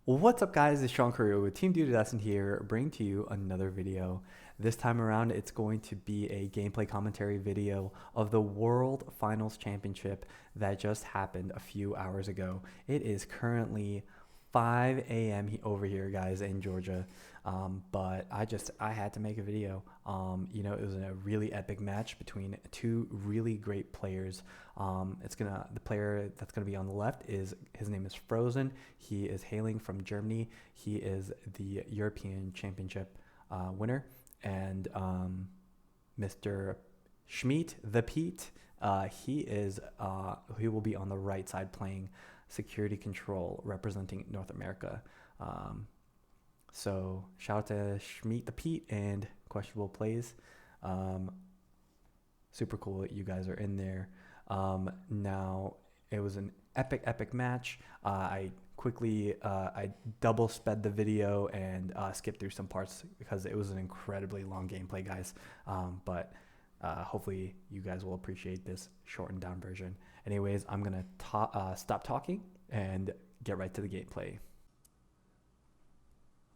What's up guys, it's Sean Carew with Team Duty Lesson here, bringing to you another video. This time around it's going to be a gameplay commentary video of the World Finals Championship that just happened a few hours ago. It is currently 5 a.m. over here guys in Georgia, but I had to make a video. It was a really epic match between two really great players. The player that's gonna be on the left his name is Frozen. He is hailing from Germany. He is the European Championship winner, and Mr. Schmidt the Pete. He will be on the right side playing security control, representing North America. So shout out to Schmidt the Pete and Questionable Plays. Super cool that you guys are in there. Now it was an epic match. I double sped the video and skipped through some parts because it was an incredibly long gameplay, guys. But hopefully you guys will appreciate this shortened down version. Anyways, I'm gonna stop talking and get right to the gameplay.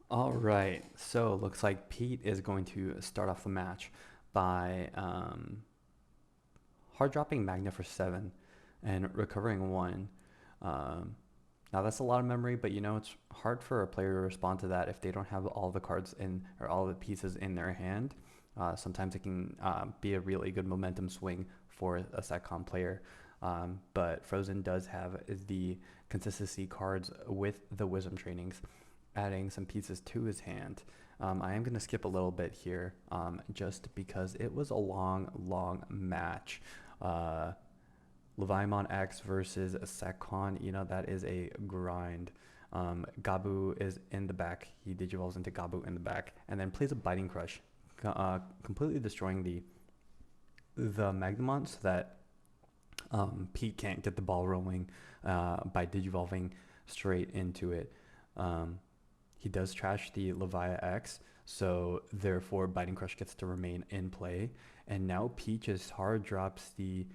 All right, so looks like Pete is going to start off the match by hard dropping Magna for 7 and recovering 1. Now that's a lot of memory, but it's hard for a player to respond to that if they don't have all the cards in or all the pieces in their hand. Sometimes it can be a really good momentum swing for a SATCOM player. But Frozen does have the consistency cards with the Wisdom trainings, adding some pieces to his hand. I am going to skip a little bit here just because it was a long match. Leviamon X versus SATCON, that is a grind. Gabu is in the back. He digivolves into Gabu in the back and then plays a Biting Crush, completely destroying the Magnamon so that Pete can't get the ball rolling by digivolving straight into it. He does trash the Leviathan X, so therefore Biting Crush gets to remain in play. And now Pete just hard drops the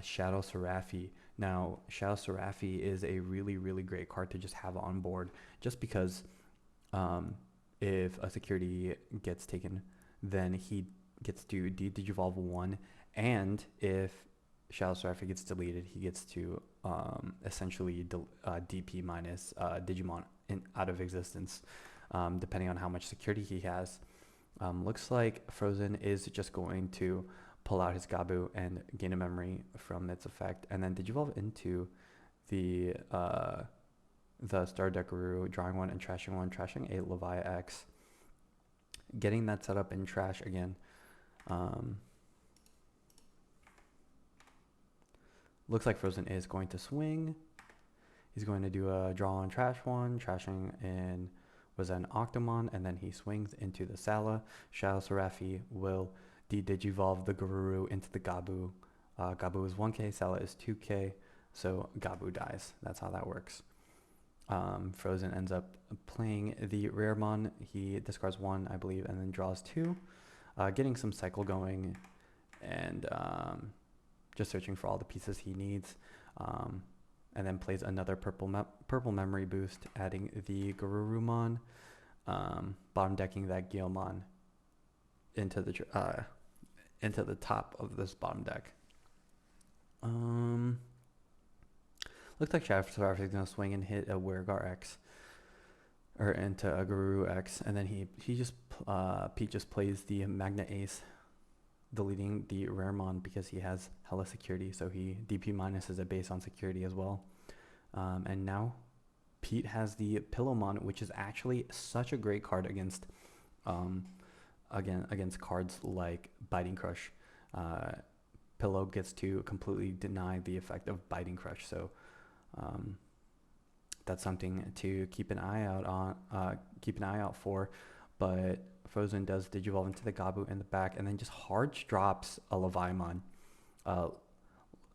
Shadow Seraphi. Now, Shadow Seraphi is a really great card to just have on board, just because if a security gets taken, then he gets to digivolve 1, and if Shadow Seraphi gets deleted, he gets to essentially DP minus Digimon out of existence, depending on how much security he has. Looks like Frozen is just going to pull out his Gabu and gain a memory from its effect, and then digivolve into the Star Dekaroo, drawing 1 and trashing 1, trashing a Leviathan X, getting that set up in trash again. Looks like Frozen is going to swing. He's going to do a draw on trash 1, trashing in was an Octomon, and then he swings into the Sala. Shadow Seraphi will digivolve the Garuru into the Gabu. Gabu is 1k, Sala is 2k, so Gabu dies. That's how that works. Frozen ends up playing the Raremon. He discards 1, I believe, and then draws 2, getting some cycle going, and just searching for all the pieces he needs. And then plays another purple memory boost, adding the Garurumon, bottom decking that Guilmon into the top of this bottom deck. Looks like Shadow Seraphi is gonna swing and hit a Wergar X, or into a Garuru X, and then Pete just plays the Magna Ace, deleting the Raremon because he has hella security, so he DP minus is a base on security as well. And now Pete has the Pillowmon, which is actually such a great card against cards like Biting Crush. Pillow gets to completely deny the effect of Biting Crush, so that's something to keep an eye out for. But Frozen does digivolve into the Gabu in the back, and then just hard drops a Leviamon.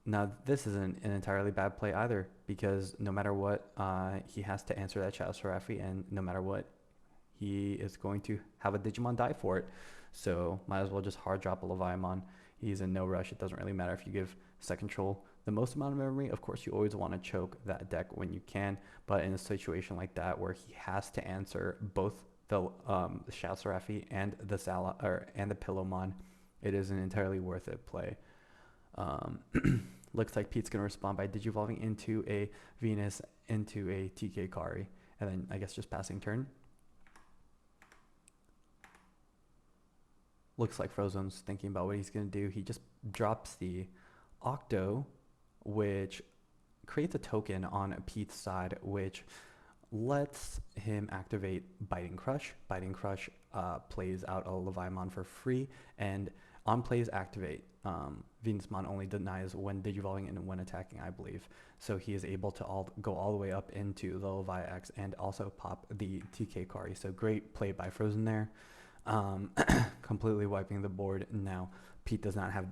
Now this isn't an entirely bad play either, because no matter what, he has to answer that Shadow Seraphi, and no matter what, he is going to have a Digimon die for it. So might as well just hard drop a Leviamon. He's in no rush. It doesn't really matter if you give set control the most amount of memory. Of course, you always want to choke that deck when you can, but in a situation like that where he has to answer both the Shao Serafi and the and the Pillowmon, it is an entirely worth it play. Looks like Pete's gonna respond by digivolving into a Venus into a TK Kari, and then I guess just passing turn. Looks like Frozen's thinking about what he's gonna do. He just drops the Octo, which creates a token on Pete's side, which lets him activate Biting Crush. Biting Crush plays out a Leviamon for free, and on plays activate. Venusmon only denies when digivolving and when attacking, I believe. So he is able to go all the way up into the Levi X and also pop the TK Kari. So great play by Frozen there. Completely wiping the board. Now, Pete does not have...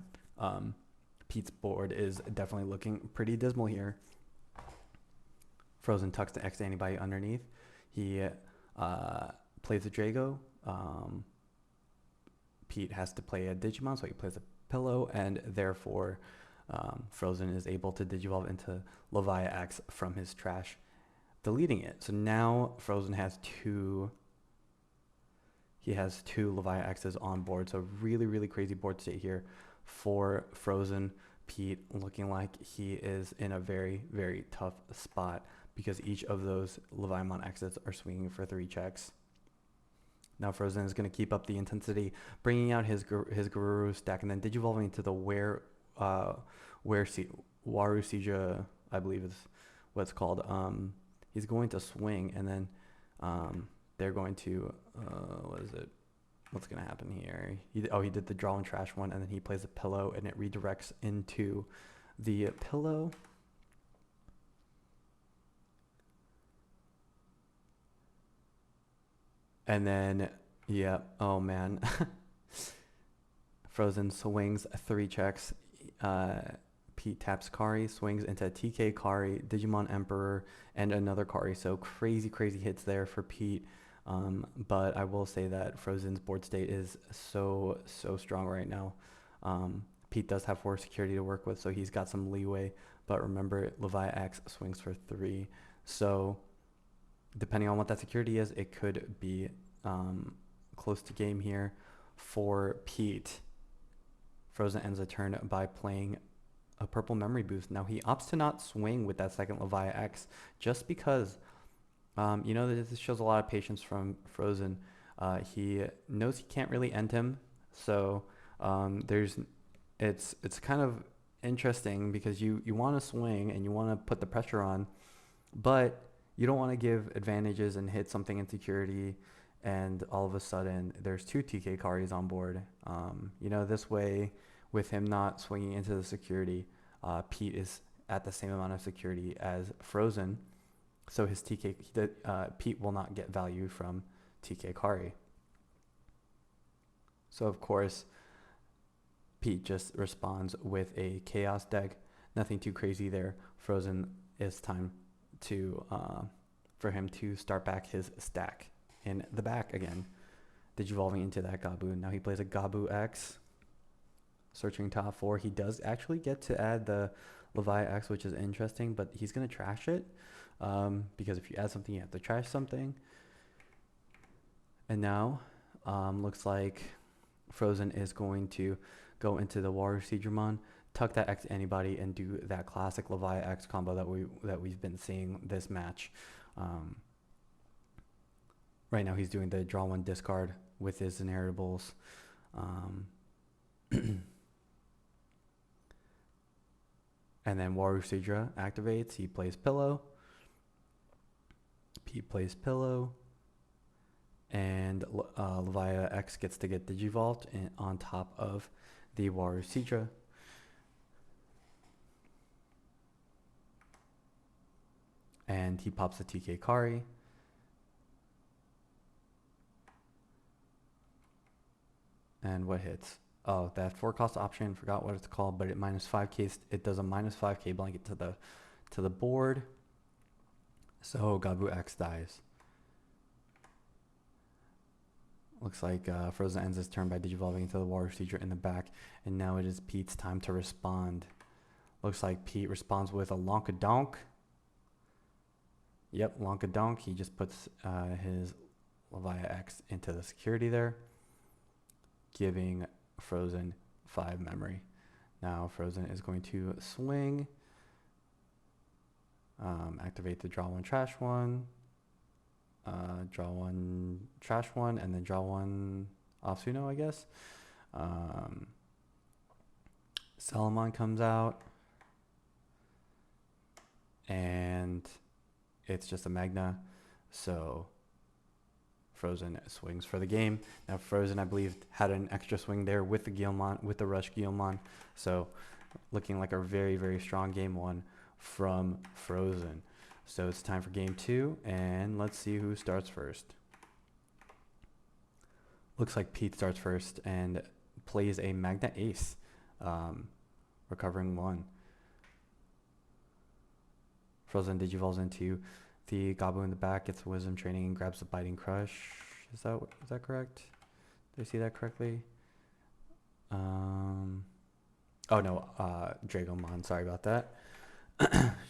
Pete's board is definitely looking pretty dismal here. Frozen tucks the X antibody underneath. He plays a Drago. Pete has to play a Digimon, so he plays a Pillow, and therefore Frozen is able to digivolve into Levi X from his trash, deleting it. So now Frozen has two Levi X's on board. So really, really crazy board state here for Frozen. Pete looking like he is in a very, very tough spot because each of those Leviamon X's are swinging for 3 checks. Now Frozen is going to keep up the intensity, bringing out his Garuru stack, and then digivolving into the Waru Sija, I believe is what it's called. He's going to swing, and then they're going to, what is it? What's going to happen here? He did the draw and trash one, and then he plays a Pillow, and it redirects into the Pillow. And then, yeah, oh man. Frozen swings 3 checks. Pete taps Kari, swings into TK Kari, Digimon Emperor, and another Kari. So crazy, crazy hits there for Pete. But I will say that Frozen's board state is so strong right now. Pete does have 4 security to work with, so he's got some leeway. But remember, Levi X swings for 3. So depending on what that security is, it could be close to game here for Pete. Frozen ends the turn by playing a purple memory boost. Now he opts to not swing with that second Levi X just because, this shows a lot of patience from Frozen. He knows he can't really end him. So it's kind of interesting because you want to swing and you want to put the pressure on, but you don't want to give advantages and hit something in security, and all of a sudden there's 2 TK Karis on board. This way, with him not swinging into the security, Pete is at the same amount of security as Frozen, so his Pete will not get value from TK Kari. So of course, Pete just responds with a Chaos deck. Nothing too crazy there. Frozen, is time to for him to start back his stack in the back again, digivolving into that Gabu. Now he plays a Gabu X, searching top 4. He does actually get to add the Levi X, which is interesting, but he's going to trash it because if you add something, you have to trash something. And now looks like Frozen is going to go into the Water Seedramon, tuck that X antibody, and do that classic Levi X combo that we've been seeing this match. Right now he's doing the draw 1 discard with his inheritables. And then Waru Sidra activates. He plays Pillow. Pete plays Pillow. And Levi X gets to get Digivolved on top of the Waru Sidra. And he pops the TK Kari. And what hits? Oh, that 4-cost option, forgot what it's called, but it it does a -5k blanket to the board. So Gabu X dies. Looks like Frozen ends his turn by digivolving into the Water Seeker in the back, and now it is Pete's time to respond. Looks like Pete responds with a Lonkadonk. Yep, Lonkadonk. He just puts his Levia X into the security there, giving Frozen 5 memory. Now Frozen is going to swing, activate the draw one, trash one, draw one, trash one, and then draw one off Suno, I guess. Salamon comes out, and it's just a Magna, so Frozen swings for the game. Now Frozen, I believe, had an extra swing there with the Guilmon, with the Rush Guilmon, so looking like a very, very strong game one from Frozen. So it's time for game 2, and let's see who starts first. Looks like Pete starts first and plays a Magna Ace, recovering 1. Frozen digivolves into the Gabu in the back, gets Wisdom Training, and grabs the Biting Crush. Is that correct? Did I see that correctly? Oh no, Dragomon. Sorry about that.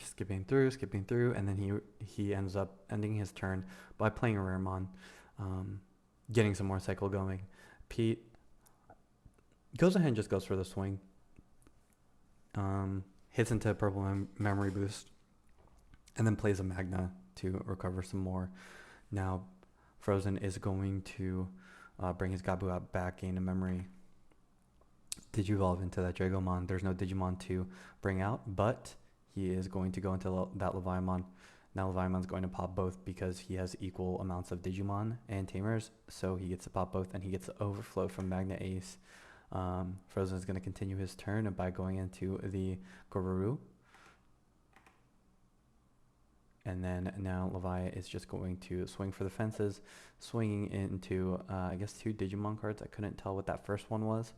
skipping through, and then he ends up ending his turn by playing a Raremon, getting some more cycle going. Pete goes ahead and just goes for the swing. Hits into a purple memory boost, and then plays a Magna to recover some more. Now, Frozen is going to bring his Gabu out back, gain a memory, Digivolve into that Dragomon. There's no Digimon to bring out, but he is going to go into that Leviamon. Now Leviamon's going to pop both because he has equal amounts of Digimon and Tamers, so he gets to pop both, and he gets the overflow from Magna Ace. Frozen is going to continue his turn by going into the Goruru. And then now Levi is just going to swing for the fences, swinging into, I guess, 2 Digimon cards. I couldn't tell what that first one was,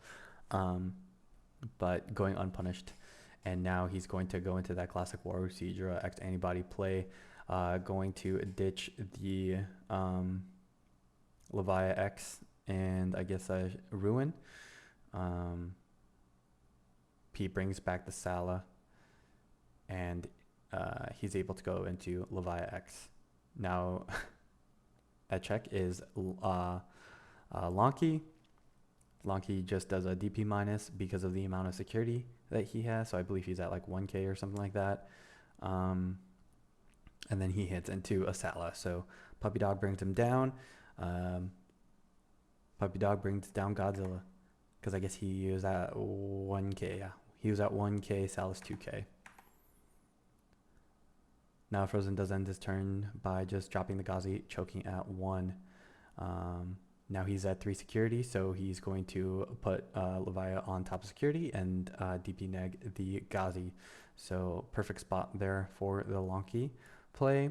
but going unpunished. And now he's going to go into that classic Waru Seadra X Antibody play, going to ditch the Levia X and I guess Ruin. Pete brings back the Sala, and he's able to go into Levia X. Now, that check is Lonky. Lonky just does a DP minus because of the amount of security that he has. So I believe he's at like 1K or something like that. And then he hits into a Sala. So Puppy Dog brings him down. Puppy Dog brings down Godzilla, because I guess he was at 1K. Yeah, he was at 1K. Sala's 2K. Now Frozen does end his turn by just dropping the Gazi, choking at 1. Now he's at 3 security, so he's going to put Levia on top of security and DP neg the Gazi. So perfect spot there for the Lonky play.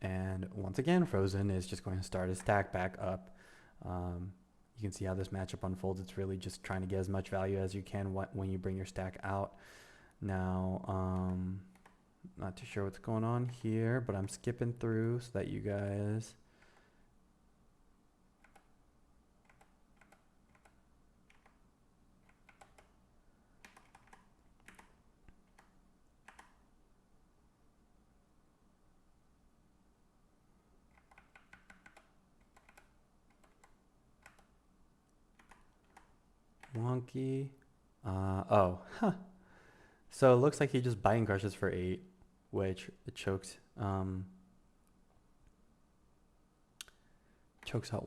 And once again, Frozen is just going to start his stack back up. You can see how this matchup unfolds. It's really just trying to get as much value as you can when you bring your stack out. Now, not too sure what's going on here, but I'm skipping through so that you guys... Wonky. So it looks like he just biting crushes for 8, which chokes out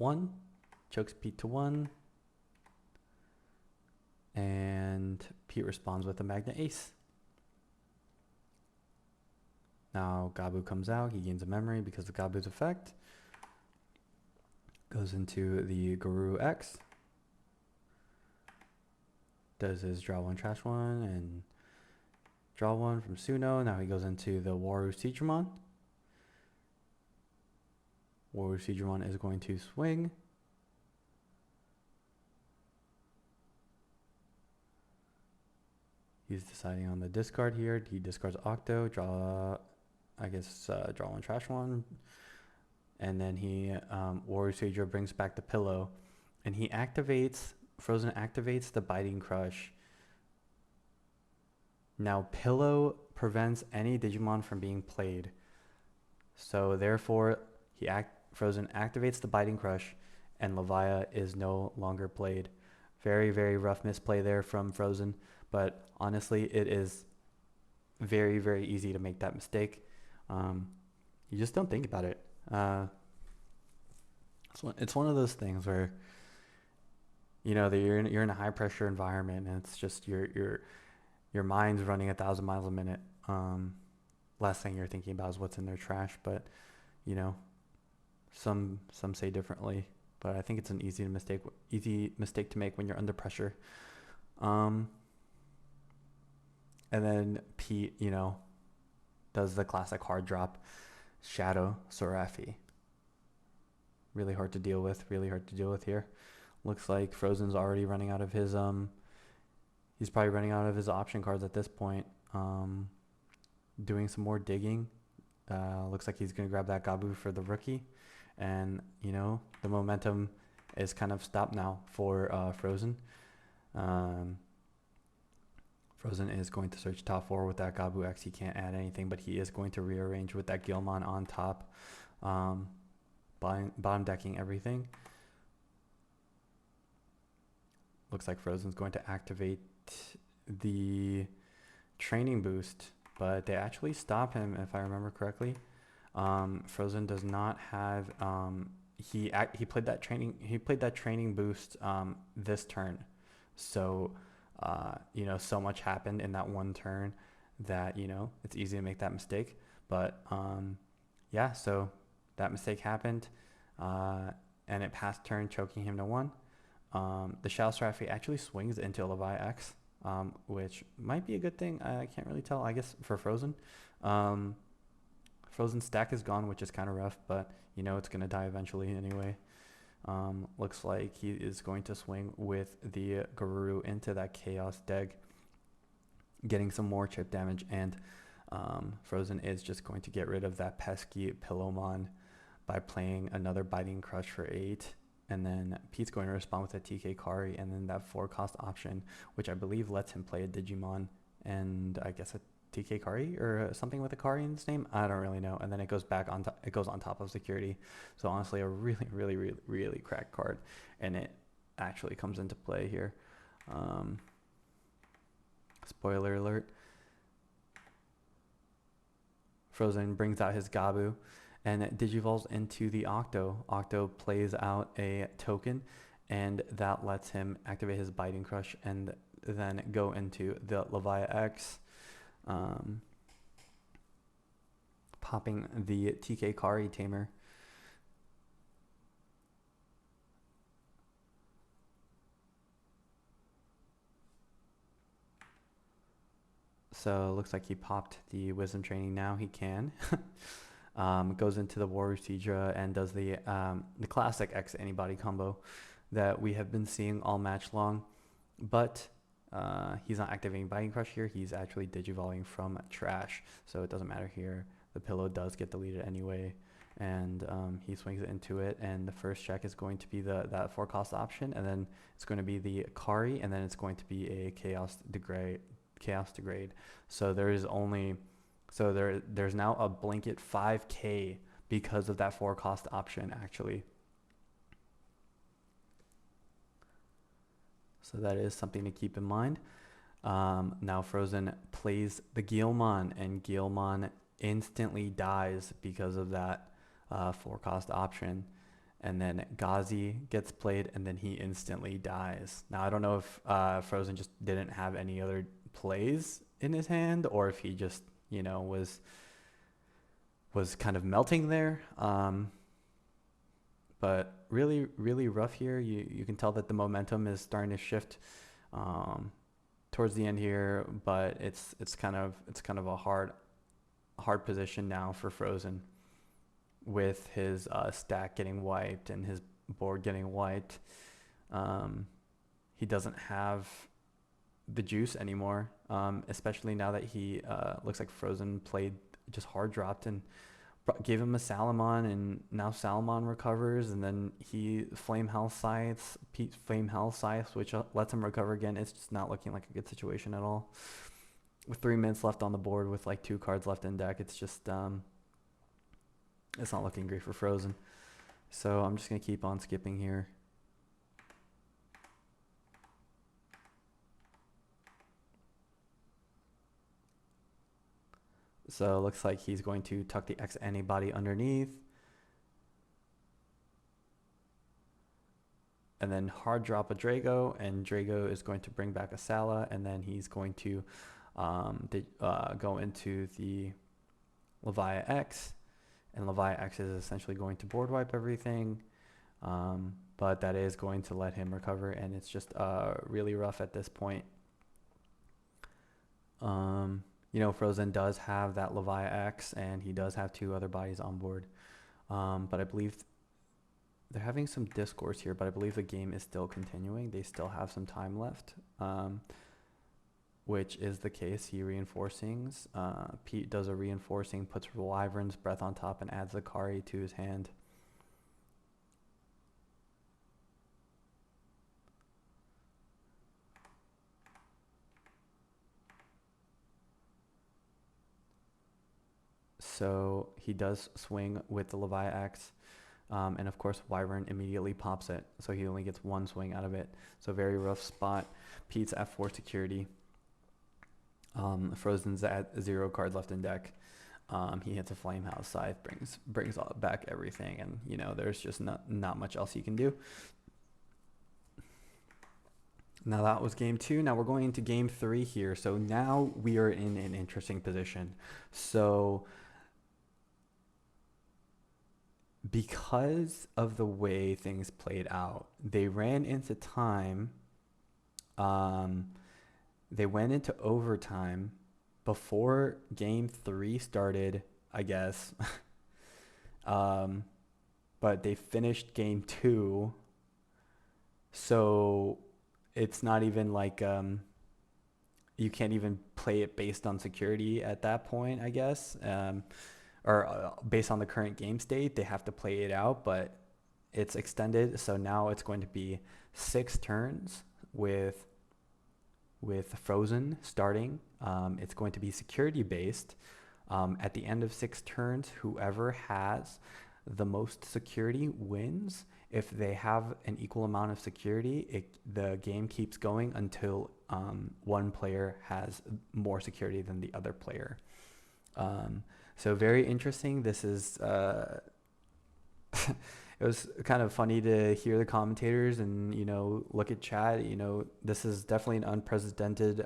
1, chokes Pete to 1, and Pete responds with a Magna Ace. Now Gabu comes out, he gains a memory because of Gabu's effect, goes into the Guru X, does his draw 1, trash 1, and draw 1 from Suno. Now he goes into the Waru Seadramon. Waru Seadramon is going to swing. He's deciding on the discard here. He discards Octo, draw 1, trash 1. And then he, Waru Seadra brings back the Pillow, and he activates, Frozen activates the Biting Crush Now, Pillow prevents any Digimon from being played. So therefore, Frozen activates the Biting Crush, and Levia is no longer played. Very, very rough misplay there from Frozen, but honestly, it is very, very easy to make that mistake. You just don't think about it. It's one of those things where you're in a high pressure environment, and it's just your mind's running 1,000 miles a minute. Last thing you're thinking about is what's in their trash, but you know, some say differently. But I think it's an easy mistake to make when you're under pressure. And then Pete, does the classic hard drop, Shadow Sorafi. Really hard to deal with. Really hard to deal with here. Looks like Frozen's already running out of his He's probably running out of his option cards at this point. Doing some more digging. Looks like he's gonna grab that Gabu for the rookie, and the momentum is kind of stopped now for Frozen. Frozen is going to search top 4 with that Gabu X. He can't add anything, but he is going to rearrange with that Gilmon on top, bottom decking everything. Looks like Frozen's going to activate the training boost, but they actually stop him, if I remember correctly. Frozen does not have he played that training boost this turn, so so much happened in that one turn that it's easy to make that mistake. But yeah, so that mistake happened, and it passed turn, choking him to 1. The Shadow Sorafi actually swings into Levi X, which might be a good thing. I can't really tell, I guess, for Frozen. Frozen's stack is gone, which is kind of rough, but it's going to die eventually anyway. Looks like he is going to swing with the Garuru into that Chaos deck, getting some more chip damage, and Frozen is just going to get rid of that pesky Pillowmon by playing another Biting Crush for 8. And then Pete's going to respond with a TK Kari, and then that 4-cost option, which I believe lets him play a Digimon and I guess a TK Kari or something with a Kari in its name. I don't really know. And then it goes back on it goes on top of security. So honestly, a really, really, really, really cracked card, and it actually comes into play here. Spoiler alert. Frozen brings out his Gabu, and it digivolves into the Octo. Octo plays out a token, and that lets him activate his Biting Crush and then go into the Levia X, popping the TK Kari Tamer. So it looks like he popped the Wisdom Training now. He can. Goes into the Warrior Sidra and does the classic X Antibody combo that we have been seeing all match long. But he's not activating Biting Crush here. He's actually digivolving from trash. So it doesn't matter here. The pillow does get deleted anyway. And he swings it into it. And the first check is going to be that 4-cost option. And then it's going to be the Kari. And then it's going to be a Chaos Degrade. So there's now a blanket 5k because of that 4-cost option, actually. So that is something to keep in mind. Now Frozen plays the Gilmon, and Gilmon instantly dies because of that 4-cost option. And then Ghazi gets played, and then he instantly dies. Now I don't know if Frozen just didn't have any other plays in his hand, or if he just was kind of melting there. But really, really rough here. You can tell that the momentum is starting to shift towards the end here, but it's kind of a hard position now for Frozen, with his stack getting wiped and his board getting wiped. He doesn't have the juice anymore, especially now that he looks like Frozen played just hard dropped and gave him a Salamon, and now Salamon recovers, and then he Flame Hell Scythes, Pete Flame Hell Scythes, which lets him recover again. It's just not looking like a good situation at all. with 3 minutes left on the board with like 2 cards left in deck, it's just it's not looking great for Frozen. So I'm just gonna keep on skipping here. So it looks like he's going to tuck the X Antibody underneath. And then hard drop a Drago, and Drago is going to bring back a Sala, and then he's going to go into the Levia X, and Levia X is essentially going to board wipe everything, but that is going to let him recover, and it's just really rough at this point. You know, Frozen does have that Levia X, and he does have 2 other bodies on board, but I believe they're having some discourse here, but I believe the game is still continuing. They still have some time left, which is the case. He reinforcings. Pete does a reinforcing, puts Wyvern's Breath on top, and adds the Kari to his hand. So he does swing with the Levia X. And of course, Wyvern immediately pops it, so he only gets 1 swing out of it. So very rough spot. Pete's at 4 security. Frozen's at 0 cards left in deck. He hits a Flamehouse Scythe, brings back everything, and you know there's just not much else you can do. Now that was game 2. Now we're going into game 3 here. So now we are in an interesting position. So because of the way things played out, they ran into time. They went into overtime before game 3 started, I guess. But they finished game 2. So it's not even like you can't even play it based on security at that point, I guess. Or based on the current game state, they have to play it out, but it's extended. So now it's going to be 6 turns with Frozen starting. It's going to be security based. At the end of 6 turns, whoever has the most security wins. If they have an equal amount of security, the game keeps going until one player has more security than the other player. So very interesting. This is it was kind of funny to hear the commentators and look at chat. This is definitely an unprecedented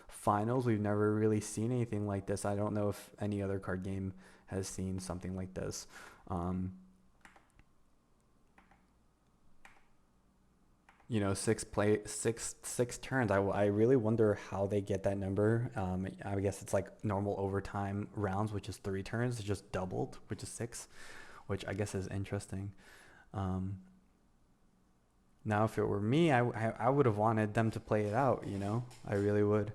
finals. We've never really seen anything like this. I don't know if any other card game has seen something like this. Six turns. I really wonder how they get that number. I guess it's like normal overtime rounds, which is 3 turns. It's just doubled, which is 6, which I guess is interesting. Now, if it were me, I would have wanted them to play it out. I really would.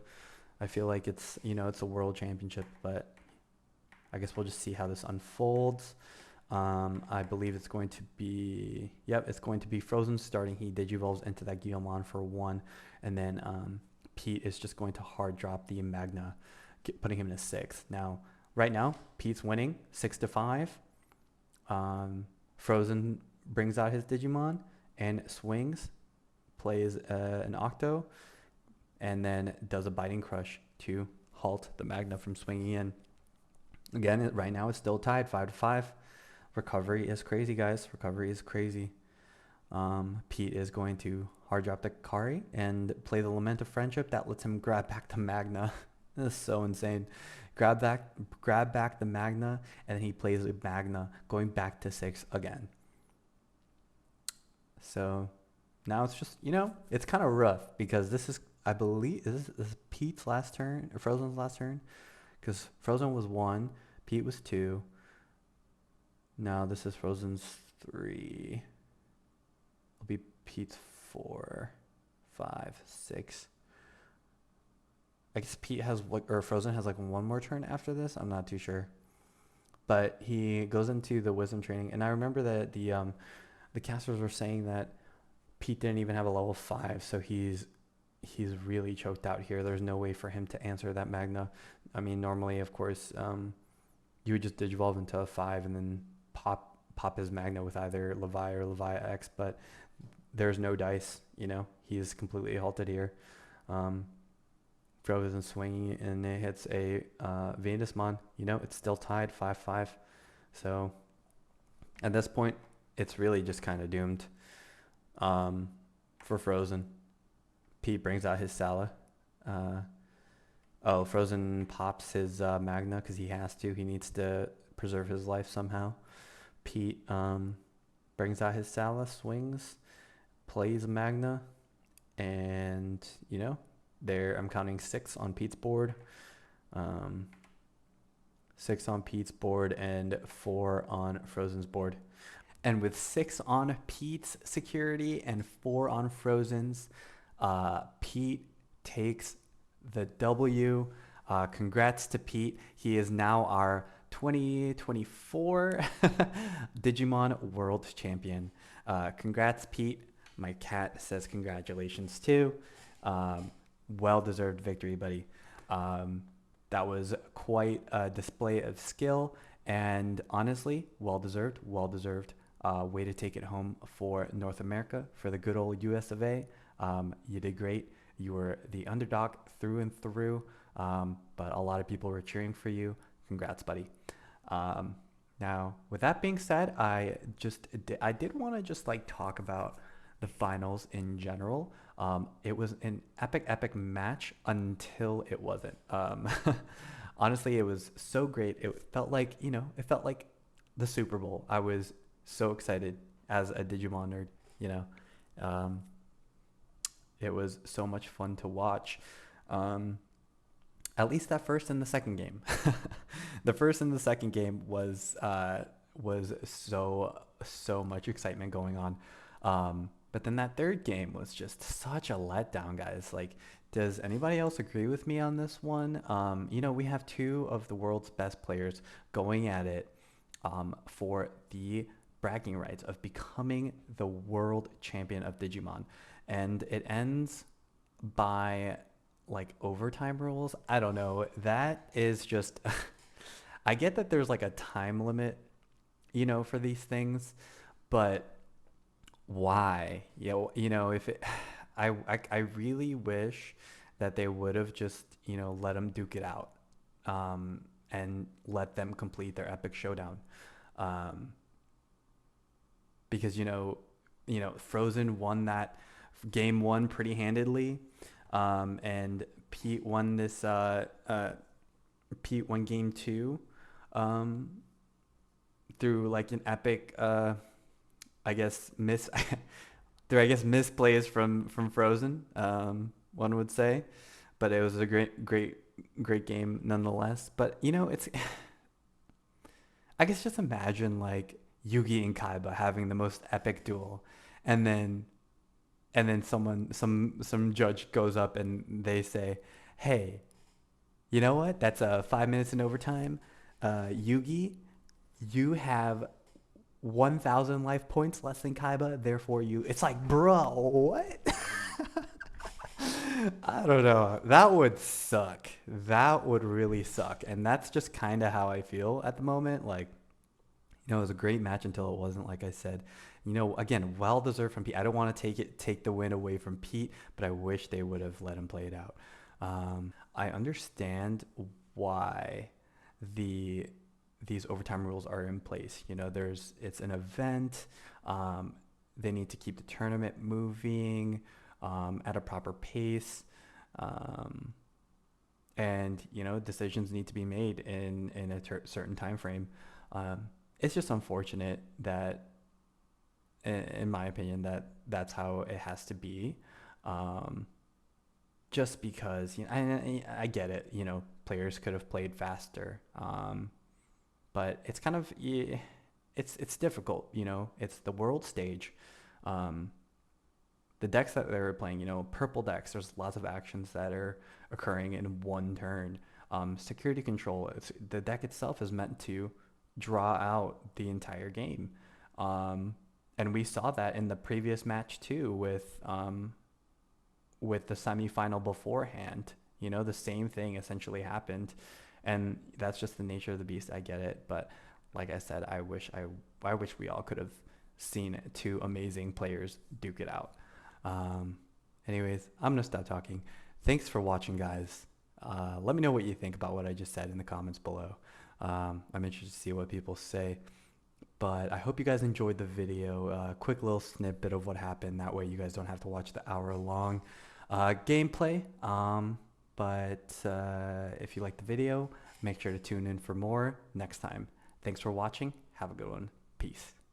I feel like it's a world championship, but I guess we'll just see how this unfolds. I believe it's going to be, it's going to be Frozen starting. He digivolves into that Guilmon for 1, and then Pete is just going to hard drop the Magna, putting him in a 6th. Now, right now, Pete's winning 6-5. Frozen brings out his Digimon and swings, plays an Octo, and then does a Biting Crush to halt the Magna from swinging in. Again, right now it's still tied 5-5. Recovery is crazy, guys. Recovery is crazy. Pete is going to hard drop the Kari and play the Lament of Friendship. That lets him grab back the Magna. This is so insane. Grab back the Magna, and then he plays a Magna, going back to 6 again. So now it's just, it's kind of rough because this is, I believe, this is Pete's last turn, or Frozen's last turn, because Frozen was 1, Pete was 2. Now this is Frozen's 3. It'll be Pete's 4, 5, 6. I guess Pete has or Frozen has like 1 more turn after this. I'm not too sure, but he goes into the Wisdom training, and I remember that the casters were saying that Pete didn't even have a level 5, so he's he's really choked out here. There's no way for him to answer that Magna. I mean, normally, of course, you would just Digivolve into a 5 and then pop his Magna with either Levi or Levi X, but there's no dice, he's completely halted here. Frozen swinging, and it hits a Venusamon. It's still tied 5-5. So at this point, it's really just kind of doomed for Frozen. Pete brings out his Sala. Frozen pops his Magna because he has to. He needs to preserve his life somehow. Pete brings out his Sala, swings, plays Magna, and there I'm counting 6 on Pete's board. 6 on Pete's board and 4 on Frozen's board. And with 6 on Pete's security and 4 on Frozen's, Pete takes the W. Congrats to Pete. He is now our 2024 Digimon World Champion. Congrats, Pete. My cat says congratulations too. Well-deserved victory, buddy. That was quite a display of skill, and honestly, well-deserved. Way to take it home for North America, for the good old US of A. You did great. You were the underdog through and through, but a lot of people were cheering for you. Congrats, buddy. Now, with that being said, I did want to just talk about the finals in general. It was an epic match until it wasn't. Honestly, it was so great. It felt like the Super Bowl. I was so excited as a Digimon nerd. It was so much fun to watch. At least that first and the second game. The first and the second game was so much excitement going on. But then that third game was just such a letdown, guys. Does anybody else agree with me on this one? We have 2 of the world's best players going at it for the bragging rights of becoming the world champion of Digimon. And it ends by overtime rules. I don't know. That is just I get that there's a time limit, for these things, but why? If it I really wish that they would have just, let them duke it out, and let them complete their epic showdown. Because Frozen won that game 1 pretty handedly, and Pete won this Pete won game 2 through an epic misplays from Frozen, one would say, but it was a great game nonetheless. But it's I guess just imagine Yugi and Kaiba having the most epic duel, and then some judge goes up and they say, hey, you know what? That's 5 minutes in overtime. Yugi, you have 1,000 life points less than Kaiba. Therefore, it's bro, what? I don't know. That would suck. That would really suck. And that's just kind of how I feel at the moment. It was a great match until it wasn't, like I said. Again, well-deserved from Pete. I don't want to take the win away from Pete, but I wish they would have let him play it out. I understand why these overtime rules are in place. It's an event. They need to keep the tournament moving at a proper pace. And decisions need to be made in a certain time frame. It's just unfortunate that, in my opinion, that's how it has to be. Just because I get it. Players could have played faster. But it's kind of it's difficult. It's the world stage. The decks that they were playing, purple decks. There's lots of actions that are occurring in one turn. Security control. The deck itself is meant to draw out the entire game, and we saw that in the previous match too with with the semifinal beforehand. You know, the same thing essentially happened, and that's just the nature of the beast. I get it, but like I said, I wish we all could have seen two amazing players duke it out. Um, Anyways, I'm gonna stop talking. Thanks for watching, guys. Let me know what you think about what I just said in the comments below. I'm interested to see what people say. But I hope you guys enjoyed the video. Quick little snippet of what happened. That way you guys don't have to watch the hour-long gameplay. But if you like the video, make sure to tune in for more next time. Thanks for watching. Have a good one. Peace.